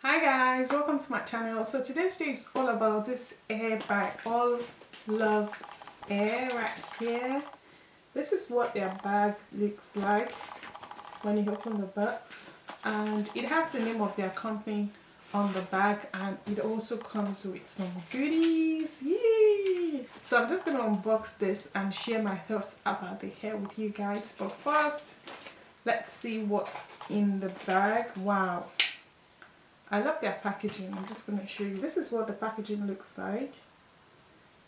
Hi guys, welcome to my channel. So today's video is all about this hair by Allove hair right here. This is what their bag looks like when you open the box, and it has the name of their company on the bag, and it also comes with some goodies. Yay! So I'm just gonna unbox this and share my thoughts about the hair with you guys, but first let's see what's in the bag. Wow, I love their packaging. I'm just going to show you. This is what the packaging looks like.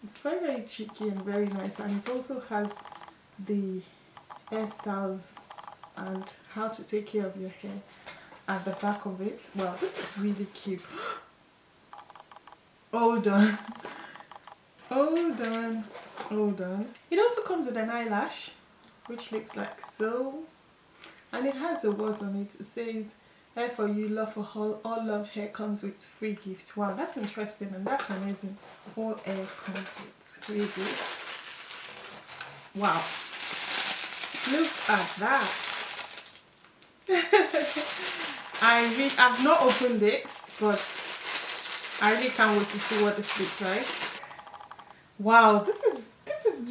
It's very cheeky and very nice, and it also has the hairstyles and how to take care of your hair at the back of it. Wow, this is really cute. Hold on. Hold on. Hold on. It also comes with an eyelash, which looks like so. And it has the words on it. It says, "Hair for you, love for all love hair comes with free gift." Wow, that's interesting and that's amazing. All hair comes with free gift. Wow. Look at that. I've not opened this, but I really can't wait to see what this looks like. Wow, this is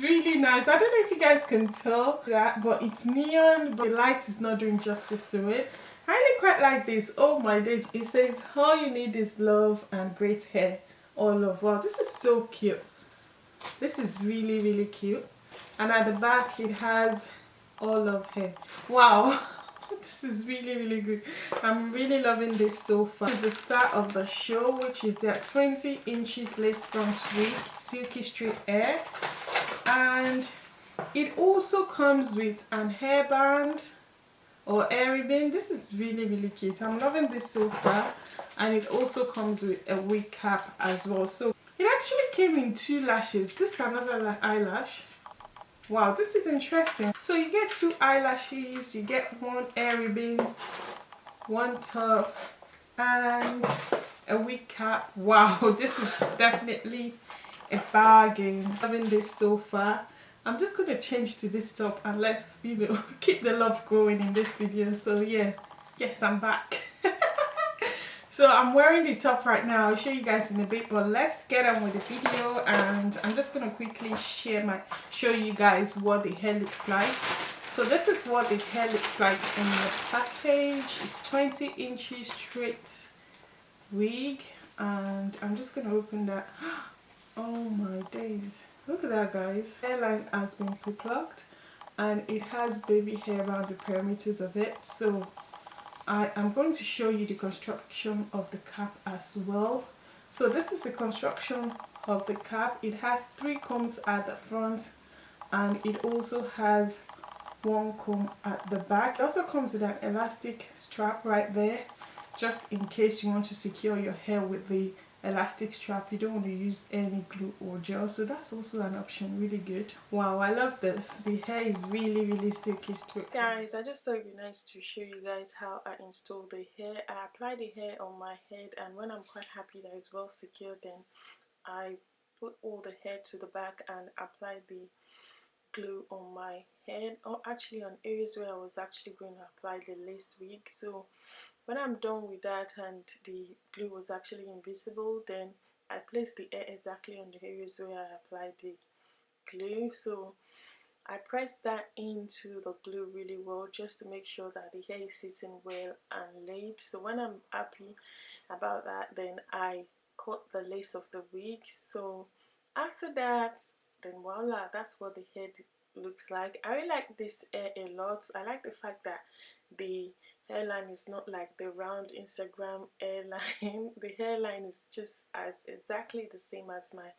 really nice. I don't know if you guys can tell that, but it's neon, but the light is not doing justice to it. I really quite like this. Oh my days. It says, "All you need is love and great hair. Allove." Wow, this is so cute. This is really cute. And at the back it has Allove hair. Wow. This is really good. I'm really loving this so far. This is the start of the show, which is their 20 inches lace front wig, silky straight hair. And it also comes with an hairband or hair ribbon. This is really cute. I'm loving this so far. And it also comes with a wig cap as well. So it actually came in 2 lashes. This is another eyelash. Wow, this is interesting. So you get 2 eyelashes, you get 1 hair ribbon, 1 top, and a wig cap. Wow, this is definitely a bargain. Loving this so far. I'm just going to change to this top and let's, keep the love going in this video. So yeah, yes, I'm back. So I'm wearing the top right now. I'll show you guys in a bit, but let's get on with the video. And I'm just going to quickly show you guys what the hair looks like. So this is what the hair looks like in the package. It's 20 inches straight wig, and I'm just going to open that. Oh my days, look at that guys. Hairline has been pre-plucked and it has baby hair around the perimeters of it. So I am going to show you the construction of the cap as well. So this is the construction of the cap. It has 3 combs at the front and it also has 1 comb at the back. It also comes with an elastic strap right there, just in case you want to secure your hair with the elastic strap. You don't want to use any glue or gel, so that's also an option. Really good. Wow, I love this. The hair is really silky straight. Guys, I just thought it'd be nice to show you guys how I install the hair. I apply the hair on my head, and when I'm quite happy that it's well secured, then I put all the hair to the back and apply the glue on my head, or actually on areas where I was actually going to apply the lace wig. So when I'm done with that and the glue was actually invisible, then I place the hair exactly on the areas where I applied the glue. So I press that into the glue really well, just to make sure that the hair is sitting well and laid. So when I'm happy about that, then I cut the lace of the wig. So after that, then voila, that's what the head looks like. I really like this hair a lot. I like the fact that the hairline is not like the round Instagram hairline. The hairline is just as exactly the same as my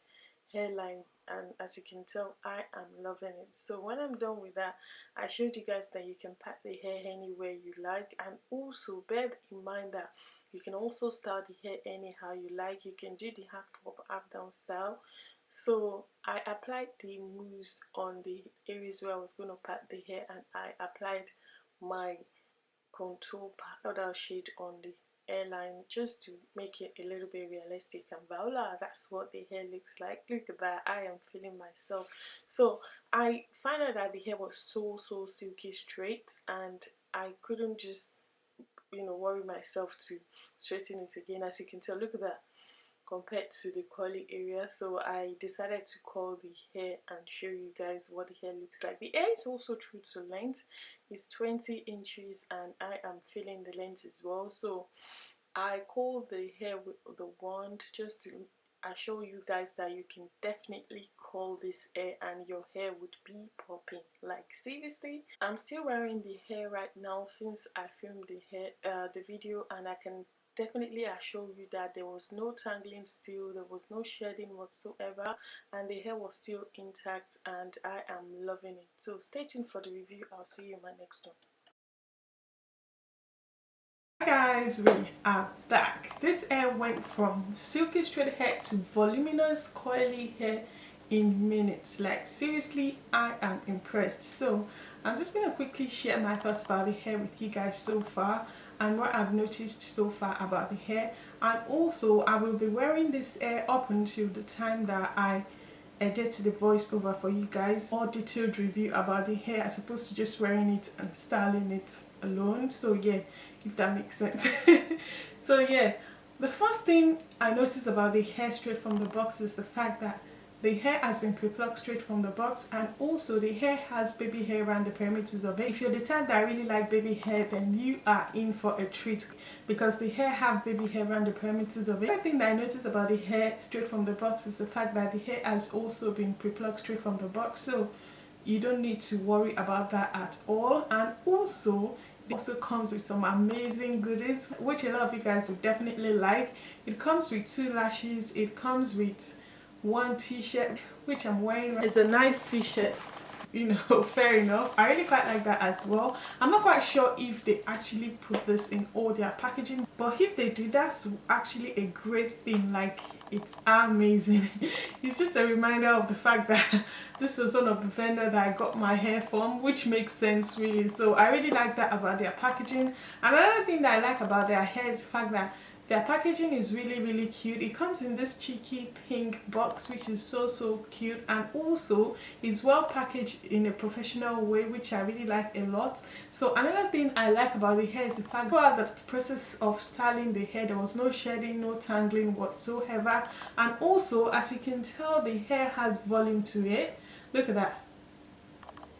hairline, and as you can tell, I am loving it. So when I'm done with that, I showed you guys that you can pat the hair anywhere you like, and also bear in mind that you can also style the hair anyhow you like. You can do the half up, half down style. So I applied the mousse on the areas where I was going to pat the hair, and I applied my contour powder shade on the hairline just to make it a little bit realistic. And voila, that's what the hair looks like. Look at that, I am feeling myself. So I found out that the hair was so silky straight, and I couldn't just worry myself to straighten it again. As you can tell, look at that, compared to the curly area. So I decided to curl the hair and show you guys what the hair looks like. The hair is also true to length. It's 20 inches and I am feeling the length as well. So I curl the hair with the wand just to assure you guys that you can definitely curl this hair and your hair would be popping. Like seriously, I'm still wearing the hair right now since I filmed the video, and I can definitely assure you that there was no tangling still, there was no shedding whatsoever, and the hair was still intact, and I am loving it. So stay tuned for the review. I'll see you in my next one. Hi guys, we are back. This hair went from silky straight hair to voluminous coily hair in minutes. Like seriously, I am impressed. So I'm just gonna quickly share my thoughts about the hair with you guys so far and what I've noticed so far about the hair. And also I will be wearing this hair up until the time that I edit the voiceover for you guys. More detailed review about the hair as opposed to just wearing it and styling it alone. So yeah, if that makes sense. So yeah, the first thing I noticed about the hair straight from the box is the fact that the hair has been pre-plucked straight from the box, and also the hair has baby hair around the perimeters of it. If you're the type that really like baby hair, then you are in for a treat because the hair have baby hair around the perimeters of it. The other thing that I noticed about the hair straight from the box is the fact that the hair has also been pre-plucked straight from the box, so you don't need to worry about that at all. And also it also comes with some amazing goodies which a lot of you guys would definitely like. It comes with 2 lashes, it comes with 1 t-shirt which I'm wearing. It's a nice t-shirt, fair enough. I really quite like that as well. I'm not quite sure if they actually put this in all their packaging, but if they do, that's actually a great thing. Like, it's amazing. It's just a reminder of the fact that this was one of the vendor that I got my hair from, which makes sense really. So I really like that about their packaging. Another thing that I like about their hair is the fact that their packaging is really cute. It comes in this cheeky pink box which is so cute, and also is well packaged in a professional way, which I really like a lot. So another thing I like about the hair is the fact that throughout the process of styling the hair there was no shedding, no tangling whatsoever. And also, as you can tell, the hair has volume to it. Look at that.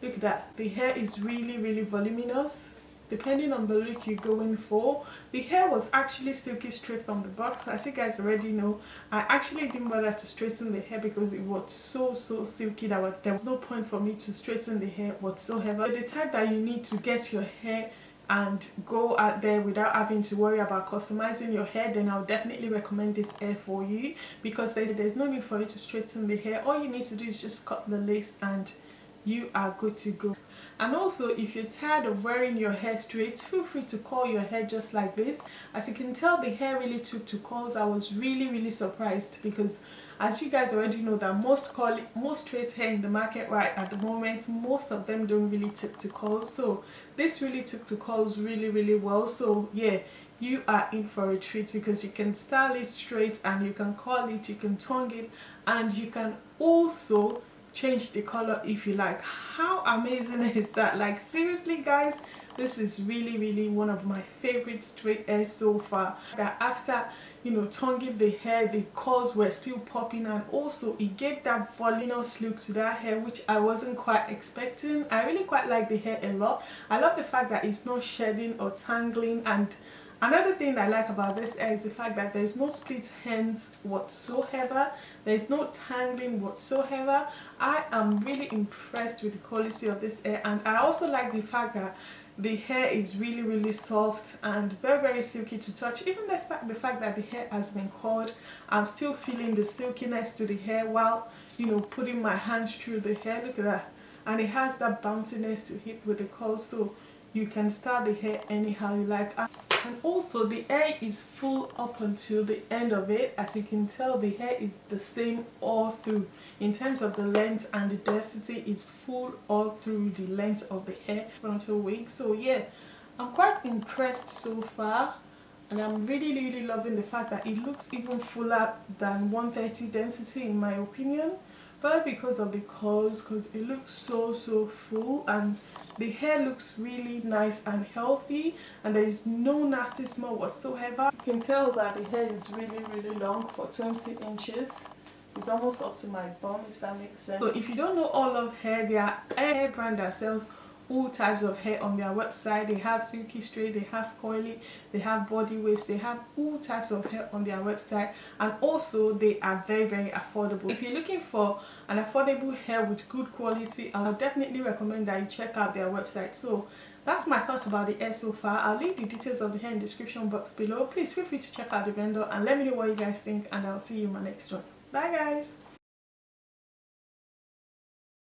Look at that. The hair is really voluminous depending on the look you're going for. The hair was actually silky straight from the box. As you guys already know, I actually didn't bother to straighten the hair because it was so silky that there was no point for me to straighten the hair whatsoever. The type that you need to get your hair and go out there without having to worry about customizing your hair, then I'll definitely recommend this hair for you, because there's no need for you to straighten the hair. All you need to do is just cut the lace and you are good to go. And also, if you're tired of wearing your hair straight, feel free to curl your hair just like this. As you can tell, the hair really took to curls. I was really surprised, because as you guys already know that most straight hair in the market right at the moment, most of them don't really take to curls. So this really took to curls really well. So yeah, you are in for a treat, because you can style it straight and you can curl it, you can tongue it, and you can also change the color if you like. How amazing is that? Like seriously guys, this is really one of my favorite straight hair so far. That after tonguing the hair, the curls were still popping, and also it gave that voluminous look to that hair which I wasn't quite expecting. I really quite like the hair a lot. I love the fact that it's not shedding or tangling. And another thing I like about this hair is the fact that there's no split ends whatsoever. There's no tangling whatsoever. I am really impressed with the quality of this hair, and I also like the fact that the hair is really soft and very silky to touch. Even despite the fact that the hair has been curled, I'm still feeling the silkiness to the hair while putting my hands through the hair. Look at that. And it has that bounciness to it with the curl, so you can style the hair anyhow you like. And also the hair is full up until the end of it. As you can tell, the hair is the same all through. In terms of the length and the density, it's full all through the length of the hair frontal wig. So yeah, I'm quite impressed so far, and I'm really loving the fact that it looks even fuller than 130 density in my opinion. but because of the curls, because it looks so full, and the hair looks really nice and healthy, and there is no nasty smell whatsoever. You can tell that the hair is really long for 20 inches. It's almost up to my bum, if that makes sense. So if you don't know Allove hair, they are a hair brand that sells all types of hair on their website. They have silky straight, they have coily, they have body waves, they have all types of hair on their website, and also they are very affordable. If you're looking for an affordable hair with good quality, I'll definitely recommend that you check out their website. So that's my thoughts about the hair so far. I'll leave the details of the hair in the description box below. Please feel free to check out the vendor and let me know what you guys think, and I'll see you in my next one. Bye guys.